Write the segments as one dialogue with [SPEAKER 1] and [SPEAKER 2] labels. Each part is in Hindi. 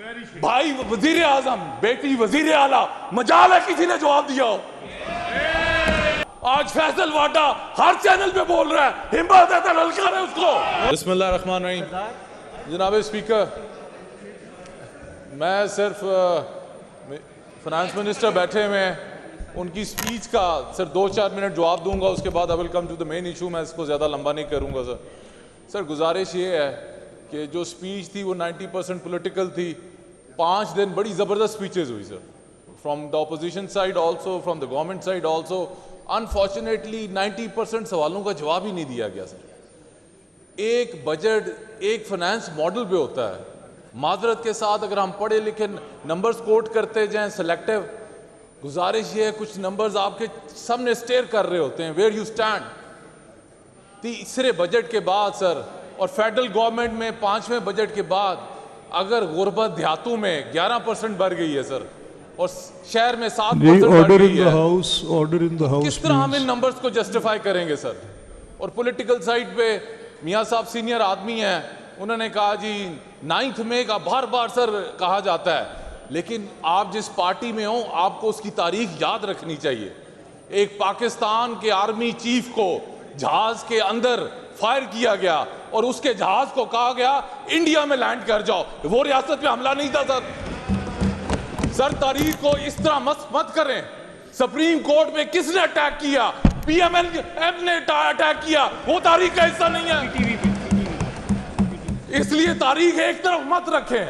[SPEAKER 1] भाई वजीर आजम, बेटी वजीर आला, मजाल है किसी ने जवाब दिया हो? आज फैसल वाडा हर चैनल पे बोल रहा है, हिम्मत है तो ललकार है उसको। बिस्मिल्लाहिर्रहमानिर्रहीम। जनाब स्पीकर, मैं सिर्फ फाइनेंस मिनिस्टर बैठे हुए हैं, उनकी स्पीच का सिर्फ 2-4 मिनट जवाब दूंगा, उसके बाद I will come to the main issue. मैं इसको ज़्यादा लंबा नहीं करूंगा। सर गुजारिश ये है कि जो स्पीच थी वो 90% पॉलिटिकल थी। 5 दिन बड़ी ज़बरदस्त स्पीचेस हुई sir, from the opposition side also, from the government side also. Unfortunately 90% सवालों का जवाब ही नहीं दिया गया सर। एक बजट एक फाइनेंस मॉडल पे होता है। माजरत के साथ अगर हम पढ़े लिखे नंबर्स कोट करते जाएं सेलेक्टिव, गुजारिश ये है कुछ नंबर्स आपके सामने स्टेयर कर रहे होते हैं, वेयर यू स्टैंड। तीसरे बजट के बाद सर, और फेडरल गवर्नमेंट में 5वें बजट के बाद अगर गुर्बत देहातों में 11% बढ़ गई है सर, और शहर में 7% बढ़ गई है,
[SPEAKER 2] ऑर्डर इन द हाउस,
[SPEAKER 1] किस तरह हम इन नंबर्स को जस्टिफाई करेंगे सर? और पॉलिटिकल साइड पे मियां साहब सीनियर आदमी हैं, उन्होंने कहा जी 9 मई का बार बार सर कहा जाता है, लेकिन आप जिस पार्टी में हो आपको उसकी तारीख याद रखनी चाहिए। एक पाकिस्तान के आर्मी चीफ को जहाज के अंदर फायर किया गया और उसके जहाज को कहा गया इंडिया में लैंड कर जाओ, वो रियासत पे हमला नहीं था सर। तारीख को इस तरह मत करें। सुप्रीम कोर्ट में किसने अटैक किया? पीएमएल ने अटैक किया, वो तारीख का हिस्सा नहीं है। इसलिए तारीख एक तरफ मत रखें।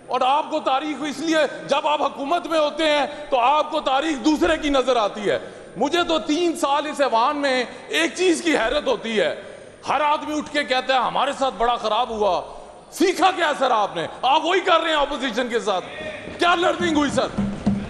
[SPEAKER 1] और आपको तारीख इसलिए, जब आप हुकूमत में होते हैं तो आपको तारीख दूसरे की नजर आती है। मुझे तो 3 साल इस ऐवान में एक चीज की हैरत होती है, हर आदमी उठ के कहता है हमारे साथ बड़ा खराब हुआ। सीखा क्या सर आपने? आप वही कर रहे हैं ऑपोजिशन के साथ। क्या लर्निंग हुई सर?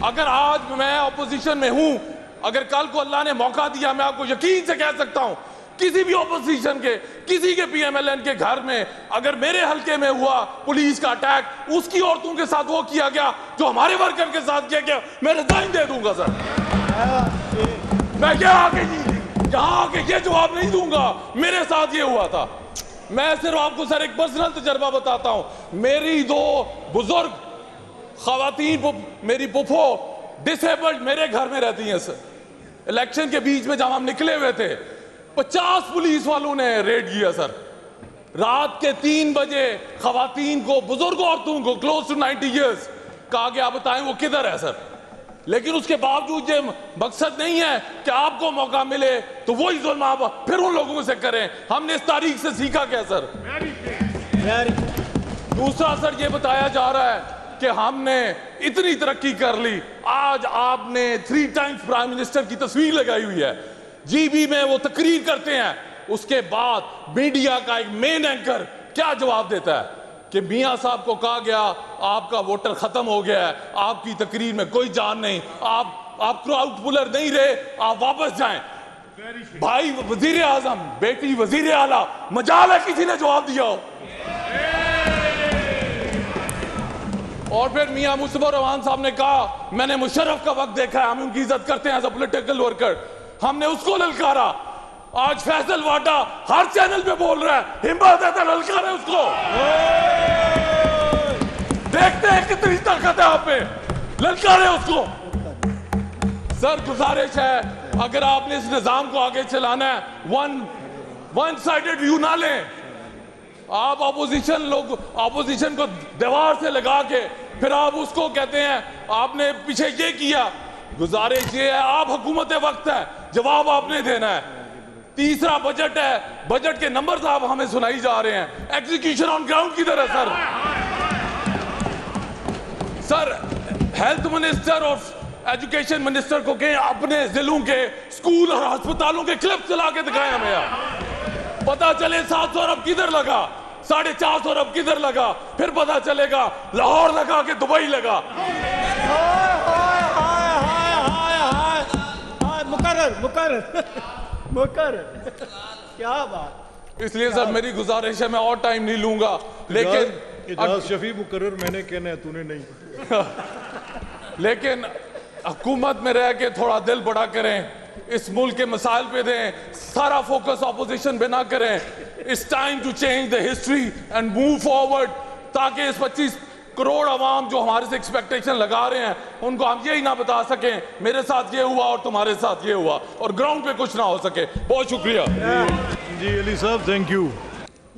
[SPEAKER 1] अगर आज मैं ऑपोजिशन में हूं, अगर कल को अल्लाह ने मौका दिया, मैं आपको यकीन से कह सकता हूं किसी भी ऑपोजिशन के, किसी के पीएमएलएन के घर में अगर मेरे हल्के में हुआ पुलिस का अटैक, उसकी औरतों के साथ वो किया गया जो हमारे वर्कर के साथ किया गया, मैं रिजाइन दे दूंगा सर। मैं क्या आके यहाँ आके ये जवाब नहीं दूंगा मेरे साथ ये हुआ था। मैं सिर्फ आपको सर एक पर्सनल तजर्बा बताता हूं। मेरी 2 बुजुर्ग खवातीन, मेरी पुफो डिसेबल्ड मेरे घर में रहती हैं सर। इलेक्शन के बीच में जब हम निकले हुए थे, 50 पुलिस वालों ने रेड किया सर। रात के 3 बजे खवातीन को, बुजुर्ग औरतों को क्लोज टू 90 इयर्स कहा गया बताएं वो किधर है सर। लेकिन उसके बावजूद ये मकसद नहीं है कि आपको मौका मिले तो वही जुल्म आप फिर उन लोगों से करें। हमने इस तारीख से सीखा क्या सर? दूसरा सर ये बताया जा रहा है कि हमने इतनी तरक्की कर ली। आज आपने 3 टाइम्स प्राइम मिनिस्टर की तस्वीर लगाई हुई है, जीबी में वो तकरीर करते हैं, उसके बाद मीडिया का एक मेन एंकर क्या जवाब देता है कि मियां साहब को कहा गया आपका वोटर खत्म हो गया है, आपकी तकरीर में कोई जान नहीं, आप क्राउड पुलर नहीं रहे, आप वापस जाएं। भाई वजीर आजम, बेटी वजीर आला, मजाल है किसी ने जवाब दिया हो? और फिर मियां मुस्तफा रहमान साहब ने कहा मैंने मुशर्रफ का वक्त देखा है, हम उनकी इज्जत करते हैं एज अ पॉलिटिकल वर्कर, हमने उसको ललकारा। आज फैसल वाडा हर चैनल पे बोल रहा है, हिम्मत है तो ललकार है उसको। देखते हैं कितनी ताकत है आप पे, ललकार है उसको। सर गुजारिश है, अगर आपने इस निजाम को आगे चलाना है, वन साइडेड व्यू ना लें। आप ऑपोजिशन को दीवार से लगा के फिर आप उसको कहते हैं आपने पीछे ये किया। गुजारिश ये है, आप हुकूमत वक्त है, जवाब आपने देना है। तीसरा बजट है, बजट के नंबर्स आप हमें सुनाई जा रहे हैं, एग्जीक्यूशन ऑन ग्राउंड किधर है सर? सर हेल्थ मिनिस्टर और एजुकेशन मिनिस्टर को कहें अपने जिलों के स्कूल और अस्पतालों के क्लिप चला के दिखाएं हमें, यार पता चले 700 अरब किधर लगा, 450 अरब किधर लगा, फिर पता चलेगा लाहौर लगा के दुबई लगा।
[SPEAKER 3] मुकर्रर क्या बात।
[SPEAKER 1] इसलिए सर मेरी गुजारिश है, मैं और टाइम नहीं लूंगा, लेकिन
[SPEAKER 2] शफी मुकर्रर मैंने कहना है, तूने नहीं।
[SPEAKER 1] लेकिन हुकूमत में रह के थोड़ा दिल बड़ा करें, इस मुल्क के मसाइल पे दें, सारा फोकस ऑपोजिशन पे ना करें। It's time to change the history and move forward, ताकि इस 25 करोड़ अवाम जो हमारे से एक्सपेक्टेशन लगा रहे हैं, उनको हम यही ना बता सकें मेरे साथ ये हुआ और तुम्हारे साथ ये हुआ, और ग्राउंड पे कुछ ना हो सके। बहुत शुक्रिया
[SPEAKER 2] जी अली साहब, थैंक यू।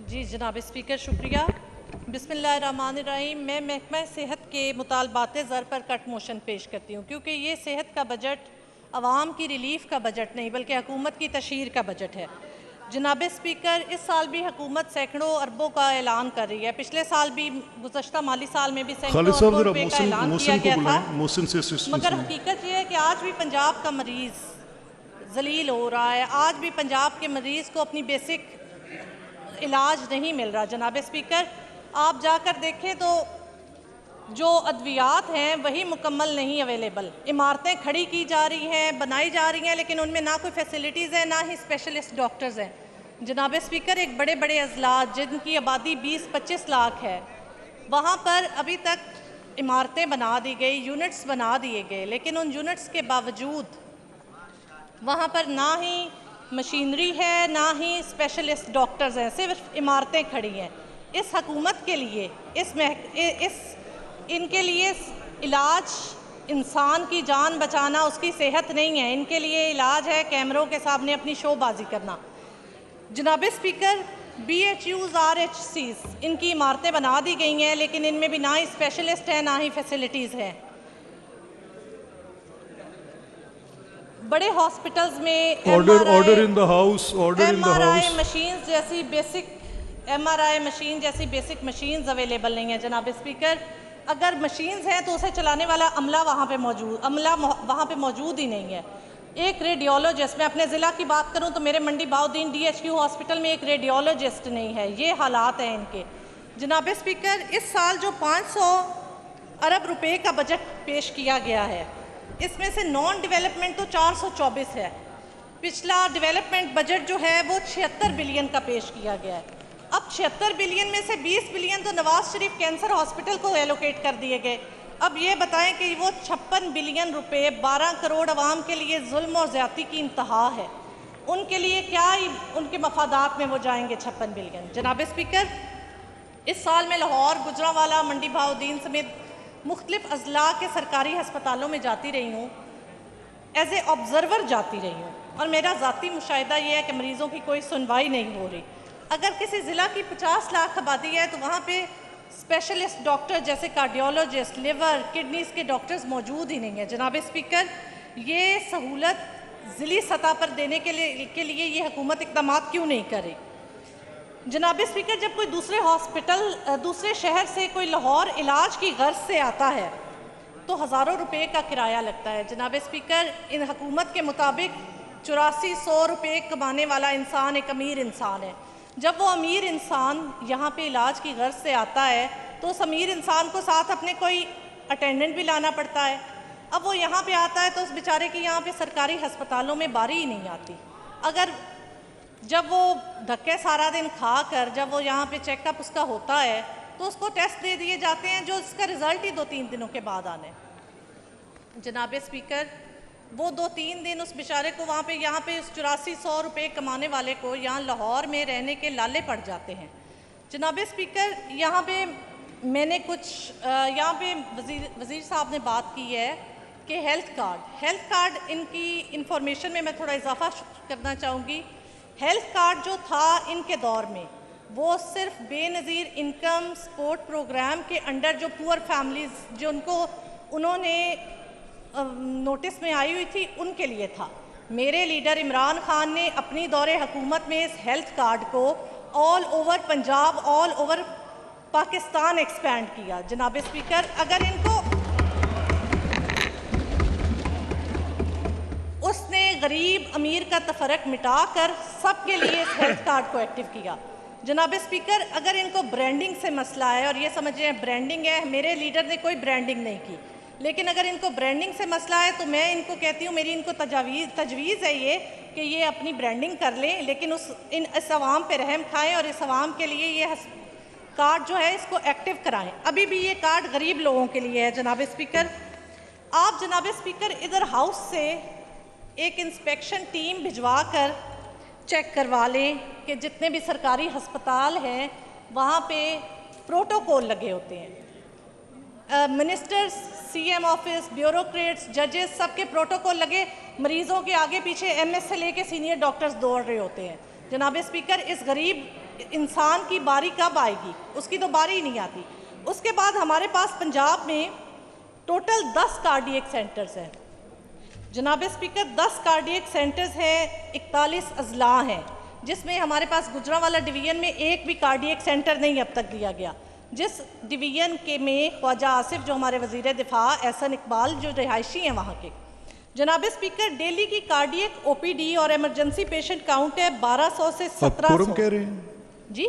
[SPEAKER 4] जी जनाब स्पीकर, शुक्रिया। बिस्मिल्लाहिर्रहमानिर्रहीम। मैं महकमा सेहत के मुतालबात ज़र पर कट मोशन पेश करती हूँ, क्योंकि ये सेहत का बजट आवाम की रिलीफ का बजट नहीं बल्कि हुकूमत की तशहीर का बजट है। जनाब स्पीकर, इस साल भी हुकूमत सैकड़ों अरबों का ऐलान कर रही है। पिछले साल भी, गुज़श्ता माली साल में भी सैकड़ों अरबों रुपए का ऐलान किया गया था, मगर हकीकत यह है कि आज भी पंजाब का मरीज़ जलील हो रहा है। आज भी पंजाब के मरीज़ को अपनी बेसिक इलाज नहीं मिल रहा। जनाब स्पीकर, आप जाकर देखें तो जो अद्वियात हैं वही मुकम्मल नहीं अवेलेबल। इमारतें खड़ी की जा रही हैं, बनाई जा रही हैं, लेकिन उनमें ना कोई फैसिलिटीज़ है, ना ही स्पेशलिस्ट डॉक्टर्स हैं। जनाब स्पीकर, एक बड़े बड़े अजलात जिनकी आबादी 20-25 लाख है, वहाँ पर अभी तक इमारतें बना दी गई, यूनिट्स बना दिए गए, लेकिन उन यूनिट्स के बावजूद वहाँ पर ना ही मशीनरी है, ना ही स्पेशलिस्ट डॉक्टर्स हैं, सिर्फ इमारतें खड़ी हैं। इस हुकूमत के लिए इनके लिए इलाज इंसान की जान बचाना उसकी सेहत नहीं है, इनके लिए इलाज है कैमरों के सामने अपनी शोबाजी करना। जनाब स्पीकर, BHUs RHCs इनकी इमारतें बना दी गई हैं, लेकिन इनमें भी ना ही स्पेशलिस्ट हैं, ना ही फैसिलिटीज़ हैं। बड़े हॉस्पिटल्स में
[SPEAKER 2] order in the house, order in the
[SPEAKER 4] MRI
[SPEAKER 2] house.
[SPEAKER 4] Machines जैसी बेसिक MRI मशीन जैसी बेसिक मशीन्स अवेलेबल नहीं है। जनाब स्पीकर, अगर मशीन्स हैं तो उसे चलाने वाला अमला वहाँ पे मौजूद ही नहीं है। एक रेडियोलॉजिस्ट, मैं अपने ज़िला की बात करूँ तो मेरे मंडी बाउद्दीन DHQ हॉस्पिटल में एक रेडियोलॉजिस्ट नहीं है। ये हालात हैं इनके। जनाब स्पीकर, इस साल जो 500 अरब रुपए का बजट पेश किया गया है, इसमें से नॉन डेवलपमेंट तो 424 है। पिछला डेवलपमेंट बजट जो है वो 76 बिलियन का पेश किया गया है। अब 76 बिलियन में से 20 बिलियन तो नवाज शरीफ कैंसर हॉस्पिटल को एलोकेट कर दिए गए। अब ये बताएं कि वो 56 बिलियन रुपए 12 करोड़ आवाम के लिए जुल्म और ज़्यादती की इंतहा है। उनके लिए क्या ही उनके मफादात में वो जाएंगे 56 बिलियन। जनाब स्पीकर, इस साल में लाहौर, गुजरांवाला, मंडी बाउद्दीन समेत मुख्तलिफ अजला के सरकारी हस्पतालों में जाती रही हूँ, एज ए ऑब्जर्वर जाती रही हूँ, और मेरा ज़ाती मुशाहिदा ये है कि मरीज़ों की कोई सुनवाई नहीं हो रही। अगर किसी ज़िला की 50 लाख आबादी है तो वहाँ पे स्पेशलिस्ट डॉक्टर जैसे कार्डियोलॉजिस्ट, लिवर, किडनीज़ के डॉक्टर्स मौजूद ही नहीं है। जनाब स्पीकर, ये सहूलत ज़िली सतह पर देने के लिए ये हुकूमत इक़दाम क्यों नहीं कर रही? जनाब स्पीकर, जब कोई दूसरे शहर से कोई लाहौर इलाज की गर्ज से आता है तो हज़ारों रुपए का किराया लगता है। जनाब स्पीकर, इन हुकूमत के मुताबिक 8400 रुपये कमाने वाला इंसान एक अमीर इंसान है। जब वो अमीर इंसान यहाँ पे इलाज की गर्ज से आता है तो उस अमीर इंसान को साथ अपने कोई अटेंडेंट भी लाना पड़ता है। अब वो यहाँ पे आता है तो उस बेचारे की यहाँ पे सरकारी हस्पतालों में बारी ही नहीं आती। अगर जब वो धक्के सारा दिन खा कर जब वो यहाँ पे चेकअप उसका होता है तो उसको टेस्ट दे दिए जाते हैं जो उसका रिज़ल्ट ही 2-3 दिनों के बाद आने। जनाब स्पीकर, वो 2-3 दिन उस बेचारे को वहाँ पे यहाँ पे उस 8400 रुपये कमाने वाले को यहाँ लाहौर में रहने के लाले पड़ जाते हैं। जनाब स्पीकर, यहाँ पे मैंने यहाँ पे वज़ीर साहब ने बात की है कि हेल्थ कार्ड इनकी इंफॉर्मेशन में मैं थोड़ा इजाफा करना चाहूँगी। हेल्थ कार्ड जो था इनके दौर में वो सिर्फ बेनज़ीर इनकम सपोर्ट प्रोग्राम के अंडर जो पुअर फैमिलीज़ जो उन्होंने नोटिस में आई हुई थी उनके लिए था। मेरे लीडर इमरान खान ने अपनी दौरे हुकूमत में इस हेल्थ कार्ड को all over Punjab, all over Pakistan expand किया। जनाब स्पीकर, अगर इनको उसने गरीब अमीर का तफरक मिटाकर सबके लिए इस हेल्थ कार्ड को एक्टिव किया। जनाब स्पीकर, अगर इनको ब्रांडिंग से मसला है और ये समझ रहे हैं ब्रांडिंग है, मेरे लीडर ने कोई ब्रांडिंग नहीं की, लेकिन अगर इनको ब्रांडिंग से मसला है तो मैं इनको कहती हूँ, मेरी इनको तजवीज़ है ये कि ये अपनी ब्रांडिंग कर लें, लेकिन इस आवाम पे रहम खाएं और इस आवाम के लिए ये कार्ड जो है इसको एक्टिव कराएं। अभी भी ये कार्ड गरीब लोगों के लिए है। जनाब स्पीकर, आप जनाब स्पीकर इधर हाउस से एक इंस्पेक्शन टीम भिजवा कर चेक करवा लें कि जितने भी सरकारी हस्पताल हैं वहाँ पे प्रोटोकॉल लगे होते हैं। मिनिस्टर्स, CM ऑफिस, ब्यूरोक्रेट्स, जजेस, सबके प्रोटोकॉल लगे, मरीजों के आगे पीछे MS से लेके सीनियर डॉक्टर्स दौड़ रहे होते हैं। जनाब स्पीकर, इस गरीब इंसान की बारी कब आएगी? उसकी तो बारी ही नहीं आती। उसके बाद हमारे पास पंजाब में टोटल 10 कार्डियक सेंटर्स हैं। जनाब स्पीकर, 10 कार्डियक सेंटर्स हैं, 41 अजला हैं, जिसमें हमारे पास गुजरांवाला डिवीजन में एक भी कार्डियक सेंटर नहीं अब तक दिया गया। जिस डिवीजन के में ख्वाजा आसिफ जो हमारे वज़ीर दिफा, एहसन इकबाल जो रिहायशी हैं वहाँ के। जनाब स्पीकर, डेली की कार्डियक OPD और एमरजेंसी पेशेंट काउंट है 1200 से 1700।
[SPEAKER 2] कह रहे हैं
[SPEAKER 4] जी,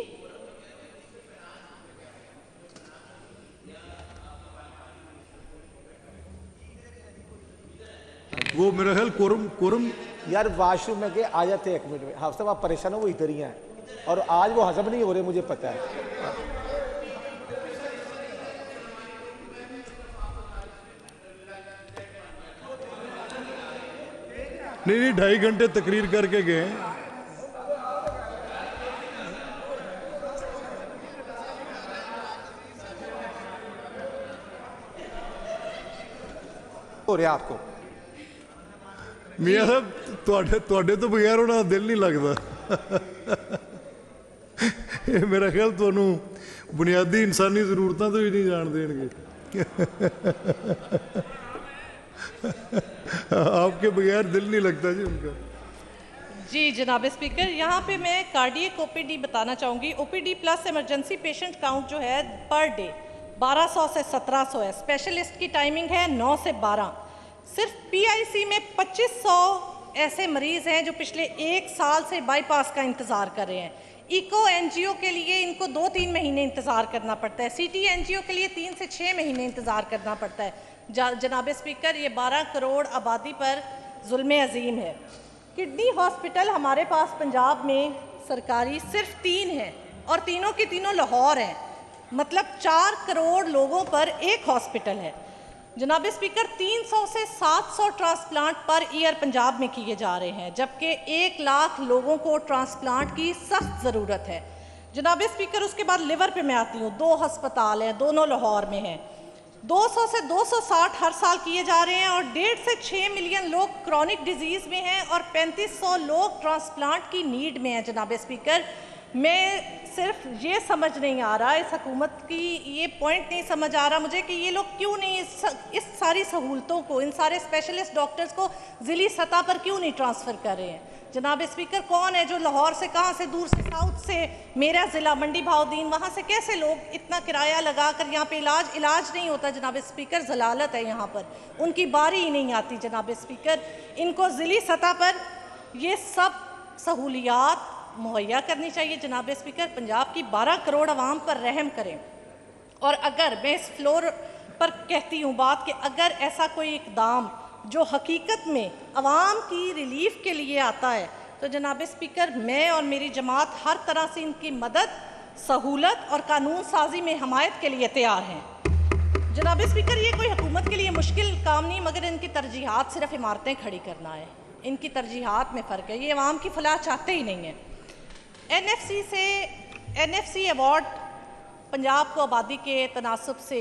[SPEAKER 2] वो मेरा ख्याल कोरम
[SPEAKER 3] यार वॉशरूम में गए, आ जाते 1 मिनट में। हाँ साहब, आप परेशान हो, वो इधर ही हैं और आज वो हजम नहीं हो रहे, मुझे पता है।
[SPEAKER 2] नहीं 2.5 घंटे तकरीर करके गए।
[SPEAKER 3] हो रहा आपको
[SPEAKER 2] मियां साहब, ਤੁਹਾਡੇ ਤੋਂ ਬਗੈਰ ਉਹਨਾਂ ਦਾ ਦਿਲ ਨਹੀਂ ਲੱਗਦਾ। ਇਹ ਮੇਰਾ ਖਿਆਲ ਤੁਹਾਨੂੰ ਬੁਨਿਆਦੀ ਇਨਸਾਨੀ ਜ਼ਰੂਰਤਾਂ ਤੋਂ ਹੀ ਨਹੀਂ ਜਾਣ ਦੇਣਗੇ। आपके बगैर दिल नहीं लगता जी उनका।
[SPEAKER 4] जी जनाब स्पीकर, यहाँ पे मैं कार्डियक OPD बताना चाहूँगी। OPD plus emergency patient count जो है पर डे 1200 से 1700 है। स्पेशलिस्ट की टाइमिंग है 9 से 12। सिर्फ PIC में 2500 ऐसे मरीज़ हैं जो पिछले 1 साल से बाईपास का इंतज़ार कर रहे हैं। इको NGO के लिए इनको 2-3 महीने इंतज़ार करना पड़ता है। CT NGO के लिए 3 से 6 महीने इंतज़ार करना पड़ता है। जनाब स्पीकर, ये 12 करोड़ आबादी पर जुल्म अजीम है। किडनी हॉस्पिटल हमारे पास पंजाब में सरकारी सिर्फ 3 हैं और तीनों की तीनों लाहौर हैं। मतलब 4 करोड़ लोगों पर एक हॉस्पिटल है। जनाब स्पीकर, 300 से 700 ट्रांसप्लांट पर ईयर पंजाब में किए जा रहे हैं, जबकि 1 लाख लोगों को ट्रांसप्लांट की सख्त ज़रूरत है। जनाब स्पीकर, उसके बाद लिवर पे मैं आती हूँ। 2 अस्पताल हैं, दोनों लाहौर में हैं। 200 से 260 हर साल किए जा रहे हैं और 1.5 से 6 मिलियन लोग क्रॉनिक डिजीज़ में हैं और 3500 लोग ट्रांसप्लांट की नीड में हैं। जनाब स्पीकर, मैं सिर्फ ये समझ नहीं आ रहा, इस हुकूमत की ये पॉइंट नहीं समझ आ रहा मुझे कि ये लोग क्यों नहीं इस सारी सहूलतों को, इन सारे स्पेशलिस्ट डॉक्टर्स को ज़िली सतह पर क्यों नहीं ट्रांसफ़र कर रहे हैं। जनाब स्पीकर, कौन है जो लाहौर से, कहाँ से, दूर से, साउथ से, मेरा ज़िला मंडी भाउद्दीन, वहाँ से कैसे लोग इतना किराया लगा कर यहाँ पे इलाज नहीं होता। जनाब स्पीकर, जलालत है यहाँ पर, उनकी बारी ही नहीं आती। जनाब स्पीकर, इनको ज़िली सतह पर ये सब सहूलियात मुहैया करनी चाहिए। जनाब स्पीकर, पंजाब की 12 करोड़ आवाम पर रहम करें। और अगर मैं इस फ्लोर पर कहती हूँ बात कि अगर ऐसा कोई इकदाम जो हकीकत में आवाम की रिलीफ के लिए आता है, तो जनाब स्पीकर, मैं और मेरी जमात हर तरह से इनकी मदद, सहूलत और कानून साजी में हमायत के लिए तैयार हैं। जनाब स्पीकर, ये कोई हुकूमत के लिए मुश्किल काम नहीं, मगर इनकी तरजीहात सिर्फ इमारतें खड़ी करना है। इनकी तरजीहात में फ़र्क है, ये आवाम की फलाह चाहते ही नहीं है। NFC अवार्ड पंजाब को आबादी के तनासब से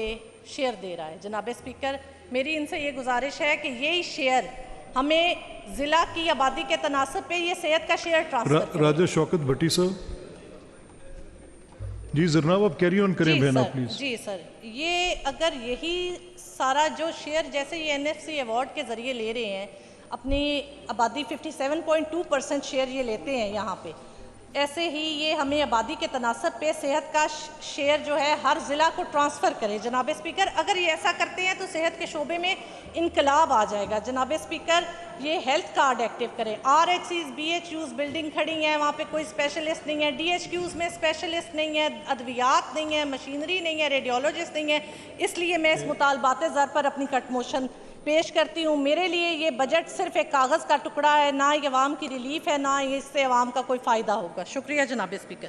[SPEAKER 4] शेयर दे रहा है। जनाब स्पीकर, मेरी इनसे ये गुजारिश है कि यही शेयर हमें ज़िला की आबादी के तनासब पे ये सेहत का शेयर ट्रांसफर
[SPEAKER 2] राजा शौकत भट्टी साहब जी, जनाब आप कैरी ऑन करें बहना प्लीज।
[SPEAKER 4] जी सर, ये अगर यही सारा जो शेयर जैसे ये NFC अवार्ड के ज़रिए ले रहे हैं, अपनी आबादी 57.2% शेयर ये लेते हैं यहाँ पे, ऐसे ही ये हमें आबादी के तनासब पे सेहत का शेयर जो है हर ज़िला को ट्रांसफ़र करे। जनाब स्पीकर, अगर ये ऐसा करते हैं तो सेहत के शोबे में इनकलाब आ जाएगा। जनाब स्पीकर, ये हेल्थ कार्ड एक्टिव करें। RHCs, BHUs बिल्डिंग खड़ी हैं, वहाँ पे कोई स्पेशलिस्ट नहीं है। DHQs में स्पेशलिस्ट नहीं है, अद्वियात नहीं है, मशीनरी नहीं है, रेडियोलॉजिस्ट नहीं है। इसलिए मैं इस मुतालबात ज़र पर अपनी कट मोशन पेश करती हूँ। मेरे लिए ये बजट सिर्फ एक कागज़ का टुकड़ा है, ना ये अवाम की रिलीफ है, ना इससे अवाम का कोई फ़ायदा होगा। शुक्रिया जनाब स्पीकर।